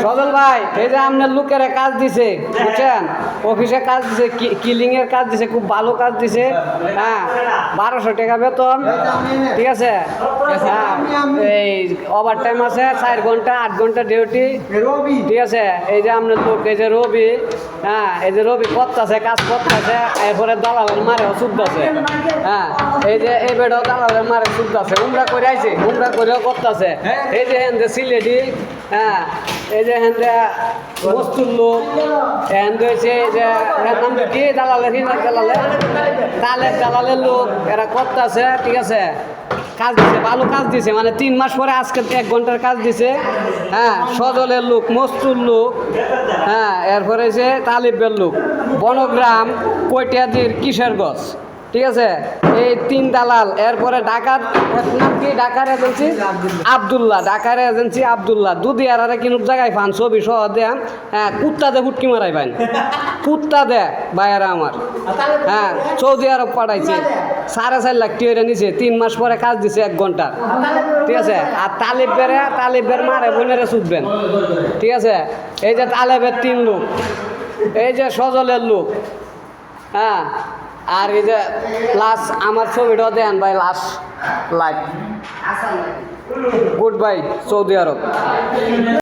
সজল ভাই এই যে আপনার লোকের কাজ দিছে বুঝছেন, অফিসে কাজ দিছে, কিলিং এর কাজ দিছে, খুব ভালো কাজ দিছে। হ্যাঁ 1200 টাকা বেতন, ঠিক আছে। হ্যাঁ এই ওভার টাইম আছে 4 ঘন্টা 8 ঘন্টা ডিউটি, ঠিক আছে। এই যে আপনার লোক এই যে রবি, হ্যাঁ এই যে রবি করতেছে, কাজ করতেছে, এরপরে দালালের মারে ওষুধ আছে। হ্যাঁ এই যে এই বেটাও দালালের মারে ওষুধ আছে, উমরা করে আইছে, উমরা করেও করতেছে। এই যে হেন যে সিলেটি, হ্যাঁ এই যে হেন যে বস্তুর লোক, হেন হয়েছে যে নাম কি দালালের দালালের লোক, এরা করতেছে, ঠিক আছে। কাজ দিছে, ভালো কাজ দিছে, মানে 3 মাস পরে আজকে 1 ঘন্টার কাজ দিছে। হ্যাঁ সজলের লোক, মস্তুর লোক, হ্যাঁ এরপরে যে তালিবের লোক, বনগ্রাম কৈটিয়াদির কিশোরগঞ্জ, ঠিক আছে। এই 3 দালাল। এরপরে ঢাকার নাম কি, ঢাকার এজেন্সি আবদুল্লাহ, ঢাকার এজেন্সি আবদুল্লাহ। দুদিয়ার কিনুক জায়গায় ফান ছবি সহ দেন। হ্যাঁ কুত্তা দে ফুটকি মারাই ভাই, কুত্তা দে ভাইয়ারা আমার। হ্যাঁ সৌদি আরব পাঠাইছে, 4.5 লাখ টিয়ারে নিছে, 3 মাস পরে কাজ দিছে 1 ঘন্টা, ঠিক আছে। আর তালিবের মারে বোনেরে ছুটবেন, ঠিক আছে। এই যে তালেবের 3 লোক, এই যে সজলের লোক, হ্যাঁ। আর এই যে লাস্ট আমার ছবিটাও দেন ভাই, last live. Good bye Saudi আরব।